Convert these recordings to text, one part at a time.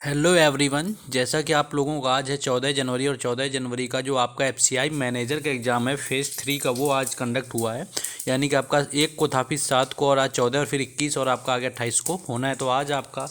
Hello everyone. जैसा कि आप लोगों का आज है 14 जनवरी और 14 जनवरी का जो आपका एफसीआई मैनेजर का एग्ज़ाम है फेज़ 3 का, वो आज कंडक्ट हुआ है। यानी कि आपका 1 को था, फिर 7 को, और आज 14 और फिर 21 और आपका आगे 28 को होना है। तो आज आपका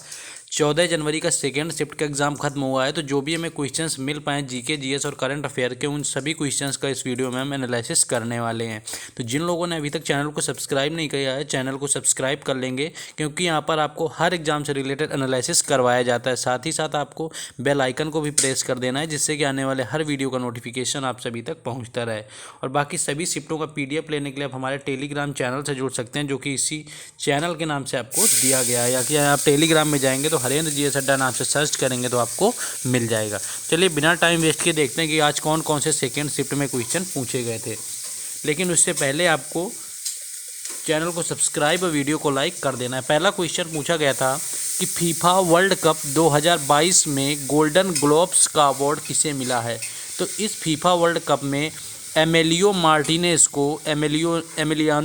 14 जनवरी का सेकेंड शिफ्ट का एग्ज़ाम खत्म हुआ है। तो जो भी हमें क्वेश्चंस मिल पाए जीके जीएस और करंट अफेयर के, उन सभी क्वेश्चंस का इस वीडियो में हम एनालिसिस करने वाले हैं। तो जिन लोगों ने अभी तक चैनल को सब्सक्राइब नहीं किया है, चैनल को सब्सक्राइब कर लेंगे, क्योंकि यहाँ पर आपको हर एग्जाम से रिलेटेड एनालिसिस करवाया जाता है। साथ ही साथ आपको बेल आइकन को भी प्रेस कर देना है, जिससे कि आने वाले हर वीडियो का नोटिफिकेशन आप सभी तक पहुँचता रहे। और बाकी सभी शिफ्टों का PDF लेने के लिए आप हमारे टेलीग्राम चैनल से जुड़ सकते हैं, जो कि इसी चैनल के नाम से आपको दिया गया है। या कि आप टेलीग्राम में जाएंगे तो हरेंद्र GS अड्डा नाम से सर्च करेंगे तो आपको मिल जाएगा। चलिए बिना टाइम वेस्ट किए देखते हैं कि आज कौन कौन से सेकेंड शिफ्ट में क्वेश्चन पूछे गए थे। लेकिन उससे पहले आपको चैनल को सब्सक्राइब और वीडियो को लाइक कर देना है। पहला क्वेश्चन पूछा गया था कि फीफा वर्ल्ड कप 2022 में गोल्डन ग्लोब्स का अवार्ड किसे मिला है। तो इस फीफा वर्ल्ड कप में एमिलियानो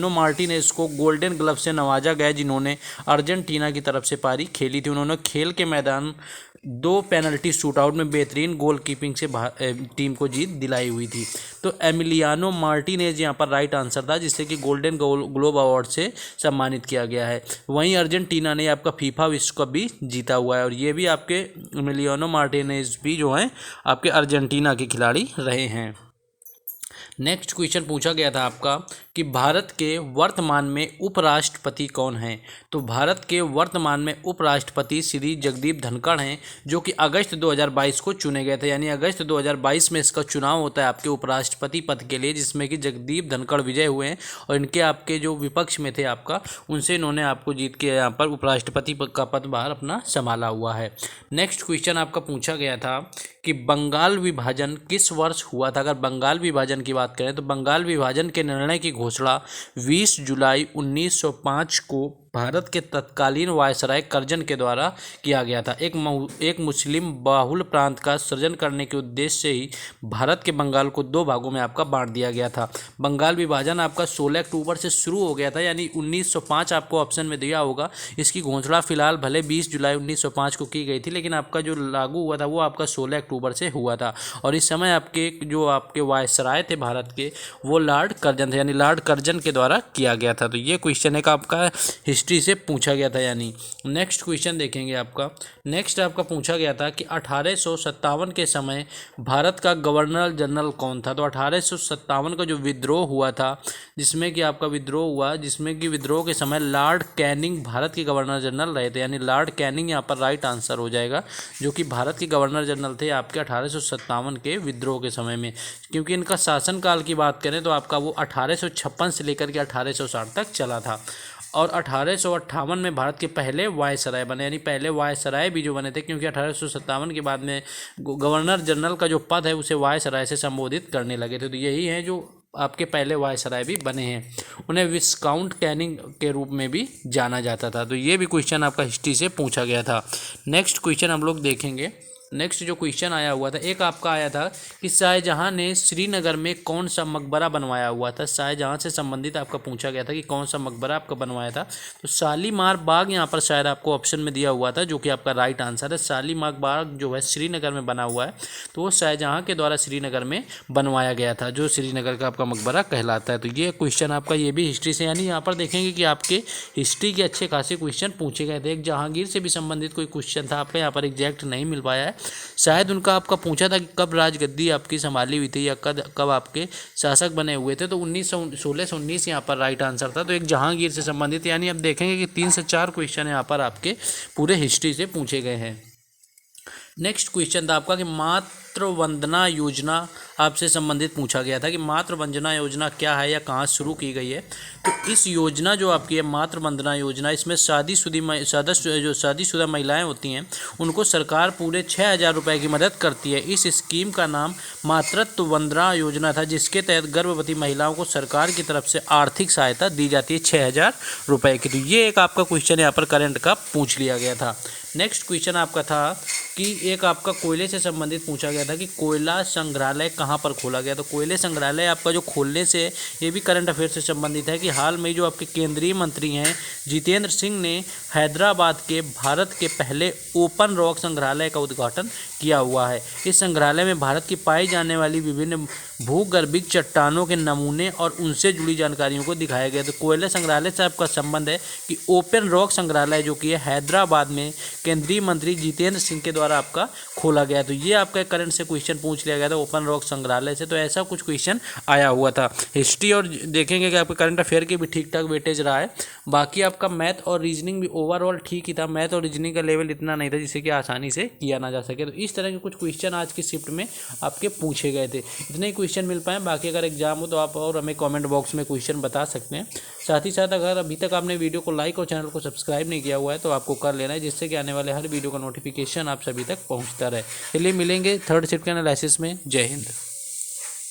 मार्टिनेज को गोल्डन ग्लव से नवाजा गया, जिन्होंने अर्जेंटीना की तरफ से पारी खेली थी। उन्होंने खेल के मैदान 2 पेनल्टी शूटआउट में बेहतरीन गोल कीपिंग से टीम को जीत दिलाई हुई थी। तो एमिलियानो मार्टिनेज यहाँ पर राइट आंसर था, जिससे कि गोल्डन ग्लोब अवार्ड से सम्मानित किया गया है। वहीं अर्जेंटीना ने आपका फीफा विश्व कप भी जीता हुआ है, और ये भी आपके एमिलियानो मार्टिनेज भी जो हैं आपके अर्जेंटीना के खिलाड़ी रहे हैं। नेक्स्ट क्वेश्चन पूछा गया था आपका कि भारत के वर्तमान में उपराष्ट्रपति कौन हैं। तो भारत के वर्तमान में उपराष्ट्रपति श्री जगदीप धनखड़ हैं, जो कि अगस्त 2022 को चुने गए थे। यानी अगस्त 2022 में इसका चुनाव होता है आपके उपराष्ट्रपति पद के लिए, जिसमें कि जगदीप धनखड़ विजय हुए हैं, और इनके आपके जो विपक्ष में थे आपका, उनसे इन्होंने आपको जीत के यहाँ पर उपराष्ट्रपति का पदभार अपना संभाला हुआ है। नेक्स्ट क्वेश्चन आपका पूछा गया था कि बंगाल विभाजन किस वर्ष हुआ था। अगर बंगाल विभाजन की बात करें तो बंगाल विभाजन के निर्णय की घोषणा 20 जुलाई 1905 को भारत के तत्कालीन वायसराय करजन के द्वारा किया गया था। एक मुस्लिम बाहुल प्रांत का सृजन करने के उद्देश्य से ही भारत के बंगाल को 2 भागों में आपका बांट दिया गया था। बंगाल विभाजन आपका 16 अक्टूबर से शुरू हो गया था, यानी 1905 आपको ऑप्शन में दिया होगा। इसकी घोषणा फिलहाल भले 20 जुलाई 1905 को की गई थी, लेकिन आपका जो लागू हुआ था वो आपका 16 अक्टूबर से हुआ था। और इस समय आपके जो आपके वायसराय थे भारत के, वो लॉर्ड कर्जन थे, यानी लॉर्ड कर्जन के द्वारा किया गया था। तो ये क्वेश्चन एक आपका हिस्ट्री से पूछा गया था। यानी नेक्स्ट क्वेश्चन देखेंगे आपका। नेक्स्ट आपका पूछा गया था कि 1857 के समय भारत का गवर्नर जनरल कौन था। तो 1857 का जो विद्रोह हुआ था, जिसमें कि आपका विद्रोह हुआ, जिसमें कि विद्रोह के समय लॉर्ड कैनिंग भारत के गवर्नर जनरल रहे थे। यानी लॉर्ड कैनिंग यहाँ पर राइट आंसर हो जाएगा, जो कि भारत के गवर्नर जनरल थे आपके 1857 के विद्रोह के समय में। क्योंकि इनका शासनकाल की बात करें तो आपका वो 1856 से लेकर के 1860 तक चला था। और 1858 में भारत के पहले वायसराय बने, यानी पहले वायसराय भी जो बने थे, क्योंकि 1857 के बाद में गवर्नर जनरल का जो पद है उसे वायसराय से संबोधित करने लगे थे। तो यही है जो आपके पहले वायसराय भी बने हैं। उन्हें विस्काउंट कैनिंग के रूप में भी जाना जाता था। तो ये भी क्वेश्चन आपका हिस्ट्री से पूछा गया था। नेक्स्ट क्वेश्चन हम लोग देखेंगे। नेक्स्ट जो क्वेश्चन आया हुआ था, एक आपका आया था कि शाहजहां ने श्रीनगर में कौन सा मकबरा बनवाया हुआ था। शाहजहां से संबंधित आपका पूछा गया था कि कौन सा मकबरा आपका बनवाया था। तो शालीमार बाग यहाँ पर शायद आपको ऑप्शन में दिया हुआ था, जो कि आपका राइट आंसर है। शालीमार बाग जो है श्रीनगर में बना हुआ है, तो वो शाहजहां के द्वारा श्रीनगर में बनवाया गया था, जो श्रीनगर का आपका मकबरा कहलाता है। तो ये क्वेश्चन आपका ये भी हिस्ट्री से, यानी यहाँ पर देखेंगे कि आपके हिस्ट्री के अच्छे खासे क्वेश्चन पूछे गए थे। एक जहांगीर से भी संबंधित कोई क्वेश्चन था, आपका यहाँ पर एग्जैक्ट नहीं मिल पाया है। शायद उनका आपका पूछा था कि कब राजगद्दी आपकी संभाली हुई थी, या कब आपके शासक बने हुए थे। तो 16 से 19 यहाँ पर राइट आंसर था। तो एक जहांगीर से संबंधित, यानी अब देखेंगे कि 3 से 4 क्वेश्चन यहाँ पर आपके पूरे हिस्ट्री से पूछे गए हैं। नेक्स्ट क्वेश्चन था आपका कि मातृ वंदना योजना आपसे संबंधित पूछा गया था कि मातृ वंदना योजना क्या है या कहाँ शुरू की गई है। तो इस योजना जो आपकी है मातृ वंदना योजना, इसमें शादीशुदा महिलाएं होती हैं, उनको सरकार पूरे 6,000 रुपये की मदद करती है। इस स्कीम का नाम मातृत्व वंदना योजना था, जिसके तहत गर्भवती महिलाओं को सरकार की तरफ से आर्थिक सहायता दी जाती है 6,000 रुपये की। तो ये एक आपका क्वेश्चन यहाँ पर करंट का पूछ लिया गया था। नेक्स्ट क्वेश्चन आपका था कि एक आपका कोयले से संबंधित पूछा गया था कि कोयला संग्रहालय कहाँ पर खोला गया। तो कोयले संग्रहालय आपका जो खोलने से, ये भी करंट अफेयर से संबंधित है कि हाल में जो आपके केंद्रीय मंत्री हैं जितेंद्र सिंह ने हैदराबाद के भारत के पहले ओपन रॉक संग्रहालय का उद्घाटन किया हुआ है। इस संग्रहालय में भारत की पाई जाने वाली विभिन्न भूगर्भिक चट्टानों के नमूने और उनसे जुड़ी जानकारियों को दिखाया गया। तो कोयला संग्रहालय से आपका संबंध है कि ओपन रॉक संग्रहालय जो कि है हैदराबाद में केंद्रीय मंत्री जितेंद्र सिंह के द्वारा आपका खोला गया। तो ये आपका करंट से क्वेश्चन पूछ लिया गया था ओपन रॉक संग्रहालय से। तो ऐसा कुछ क्वेश्चन आया हुआ था। हिस्ट्री और देखेंगे कि आपका करंट अफेयर के भी ठीक ठाक वेटेज रहा है। बाकी आपका मैथ और रीजनिंग भी ओवरऑल ठीक ही था। मैथ और रीजनिंग का लेवल इतना नहीं था जिससे कि आसानी से किया ना जा सके। तो इस तरह के कुछ क्वेश्चन आज की शिफ्ट में आपके पूछे गए थे। इतने ही क्वेश्चन मिल पाए। बाकी अगर एग्जाम हो तो आप और हमें कमेंट बॉक्स में क्वेश्चन बता सकते हैं। साथ ही साथ अगर अभी तक आपने वीडियो को लाइक और चैनल को सब्सक्राइब नहीं किया हुआ है तो आपको कर लेना है, जिससे कि आने वाले हर वीडियो का नोटिफिकेशन आप सभी तक पहुंचता रहे। चलिए मिलेंगे थर्ड शिफ्ट के एनालिसिस में। जय हिंद।